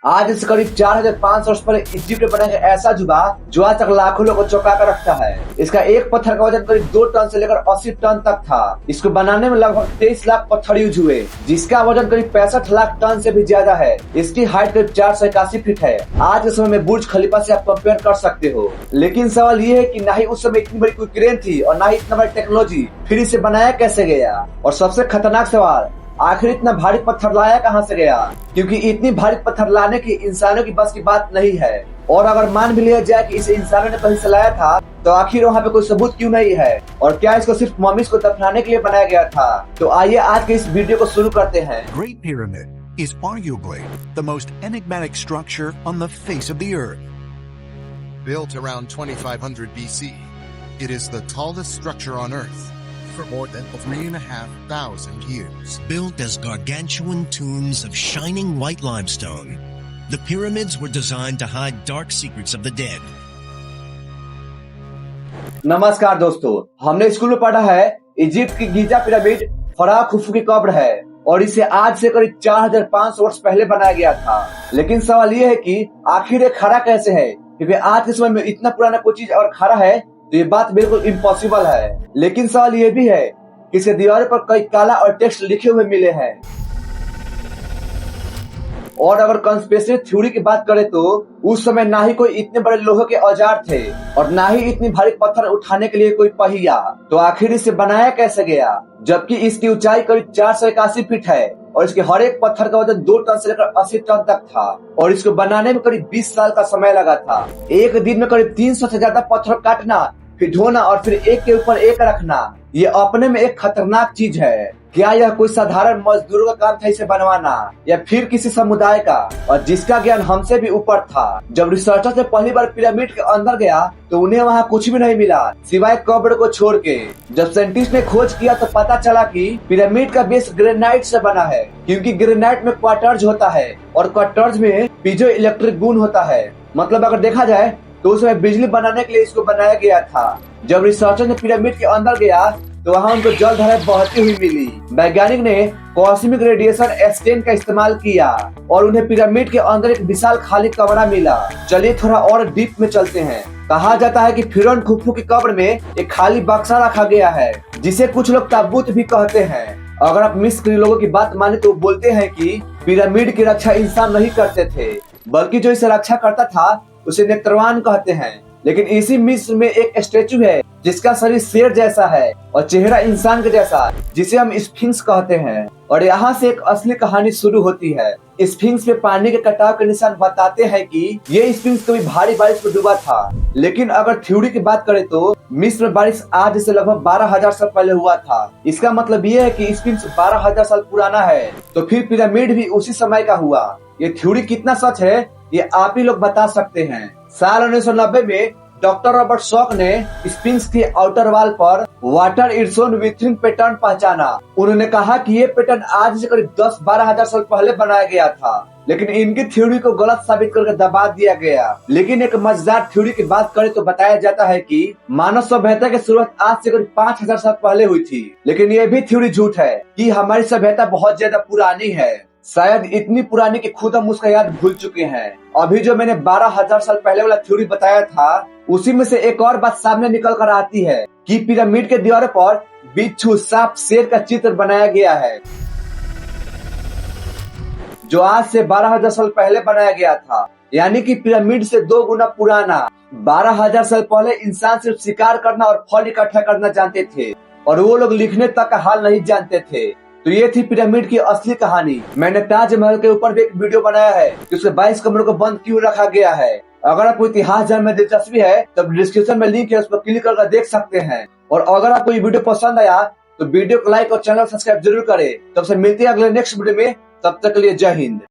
आज से करीब 4500 वर्ष पहले इजिप्ट में बना एक ऐसा जुबा जो आज तक लाखों लोगों को चौंका कर रखता है। इसका एक पत्थर का वजन करीब 2 टन से लेकर 80 टन तक था। इसको बनाने में लगभग 23 लाख पत्थर यूज हुए, जिसका वजन करीब 65 लाख टन से भी ज्यादा है। इसकी हाइट करीब 481 फीट है। आज के समय में बुर्ज खलीफा से आप कंपेयर कर सकते हो। लेकिन सवाल ये है कि ना ही उस समय इतनी बड़ी कोई क्रेन थी और ना ही इतना बड़ी टेक्नोलॉजी, फिर इसे बनाया कैसे गया। और सबसे खतरनाक सवाल, आखिर इतना भारी पत्थर लाया कहां से गया, क्योंकि इतनी भारी पत्थर लाने की इंसानों की बस की बात नहीं है। और अगर मान भी लिया जाए कि इसे इंसानों ने कहीं से लाया था, तो आखिर वहाँ पे कोई सबूत क्यों नहीं है, और क्या इसको सिर्फ मम्मीज को दफनाने के लिए बनाया गया था। तो आइए आज के इस वीडियो को शुरू करते हैं। Great Pyramid is arguably the most enigmatic structure on the face of the earth. Built around 2500 BC, it is the tallest structure on Earth for more than 3,500 years. Built as gargantuan tombs of shining white limestone, the pyramids were designed to hide dark secrets of the dead. नमस्कार दोस्तों, हमने school में पढ़ा है Egypt की Giza pyramid Farah Khufu की कब्र है और इसे आज से करीब 4500 वर्ष पहले बनाया गया था। लेकिन सवाल ये है कि आखिर ये खड़ा कैसे है, क्योंकि आज के समय में इतना पुराना कोई चीज अगर खड़ा है तो ये बात बिल्कुल इम्पॉसिबल है। लेकिन सवाल ये भी है कि इसके दीवार पर कई काला और टेक्स्ट लिखे हुए मिले हैं। और अगर कंस्पिरेसी थ्योरी की बात करें तो उस समय ना ही कोई इतने बड़े लोहे के औजार थे और ना ही इतनी भारी पत्थर उठाने के लिए कोई पहिया। तो आखिर इसे बनाया कैसे गया, जबकि इसकी ऊंचाई करीब 481 फीट है और इसके हर एक पत्थर का वजन 2 टन से लेकर 80 टन तक था। और इसको बनाने में करीब 20 साल का समय लगा था। एक दिन में करीब 300 से ज्यादा पत्थर काटना, फिर ढोना और फिर एक के ऊपर एक रखना, ये अपने में एक खतरनाक चीज है। क्या यह कोई साधारण मजदूरों का काम था इसे बनवाना, या फिर किसी समुदाय का, और जिसका ज्ञान हमसे भी ऊपर था। जब रिसर्चर्स ने पहली बार पिरामिड के अंदर गया तो उन्हें वहाँ कुछ भी नहीं मिला सिवाय कब्र को छोड़ के। जब साइंटिस्ट ने खोज किया तो पता चला कि पिरामिड का बेस ग्रेनाइट से बना है, क्योंकि ग्रेनाइट में क्वार्टर्ज होता है और क्वार्टर्ज में पीजो इलेक्ट्रिक गुण होता है। मतलब अगर देखा जाए तो उसमें बिजली बनाने के लिए इसको बनाया गया था। जब रिसर्चर ने पिरामिड के अंदर गया तो वहाँ उनको जलधाराएं बहती हुई मिली। वैज्ञानिक ने कॉस्मिक रेडिएशन एक्सटेंट का इस्तेमाल किया और उन्हें पिरामिड के अंदर एक विशाल खाली कमरा मिला। चलिए थोड़ा और डीप में चलते हैं। कहा जाता है कि फिरौन खुफू की कब्र में एक खाली बक्सा रखा गया है, जिसे कुछ लोग ताबूत भी कहते हैं। अगर आप मिस्र के लोगों की बात माने तो बोलते हैं कि पिरामिड की रक्षा इंसान नहीं करते थे, बल्कि जो इसे रक्षा करता था उसे नेत्रवान कहते हैं। लेकिन इसी मिस्र में एक स्टेचू है जिसका शरीर शेर जैसा है और चेहरा इंसान के जैसा, जिसे हम स्फिंक्स कहते हैं। और यहाँ से एक असली कहानी शुरू होती है। स्फिंक्स पे पानी के कटाव के निशान बताते हैं कि ये स्फिंक्स कभी भारी बारिश में डूबा था। लेकिन अगर थ्योरी की बात करें तो मिस्र में बारिश आज से लगभग 12,000 साल पहले हुआ था। इसका मतलब ये है कि स्फिंक्स 12,000 साल पुराना है, तो फिर पिरामिड भी उसी समय का हुआ। ये थ्योरी कितना सच है ये आप ही लोग बता सकते हैं। साल 1990 में डॉक्टर रॉबर्ट शॉक ने स्फिंक्स की आउटर वॉल पर वाटर इर्सोन विथिंग पैटर्न पहचाना। उन्होंने कहा कि ये पैटर्न आज से करीब 10-12 हजार साल पहले बनाया गया था, लेकिन इनकी थ्योरी को गलत साबित करके दबा दिया गया। लेकिन एक मजेदार थ्योरी की बात करें तो बताया जाता है कि मानव सभ्यता की शुरुआत आज से करीब 5,000 साल पहले हुई थी। लेकिन ये भी थ्योरी झूठ है कि हमारी सभ्यता बहुत ज्यादा पुरानी है। शायद इतनी पुरानी कि खुद हम उसका याद भूल चुके हैं। अभी जो मैंने 12,000 साल पहले वाला थ्योरी बताया था, उसी में से एक और बात सामने निकल कर आती है कि पिरामिड के दीवारों पर बिच्छू, सांप, शेर का चित्र बनाया गया है, जो आज से 12,000 साल पहले बनाया गया था। यानी कि पिरामिड से 2 गुना पुराना। 12,000 साल पहले इंसान सिर्फ शिकार करना और फल इकट्ठा करना जानते थे, और वो लोग लिखने तक का हाल नहीं जानते थे। तो ये थी पिरामिड की असली कहानी। मैंने ताजमहल के ऊपर भी एक वीडियो बनाया है कि उसके 22 कमरों को बंद क्यों रखा गया है। अगर आपको इतिहास जानने में दिलचस्पी है तो डिस्क्रिप्शन में लिंक है, उस पर क्लिक करके देख सकते हैं। और अगर आपको ये वीडियो पसंद आया तो वीडियो को लाइक और चैनल सब्सक्राइब जरूर करें। तब से मिलते हैं अगले नेक्स्ट वीडियो में। तब तक के लिए जय हिंद।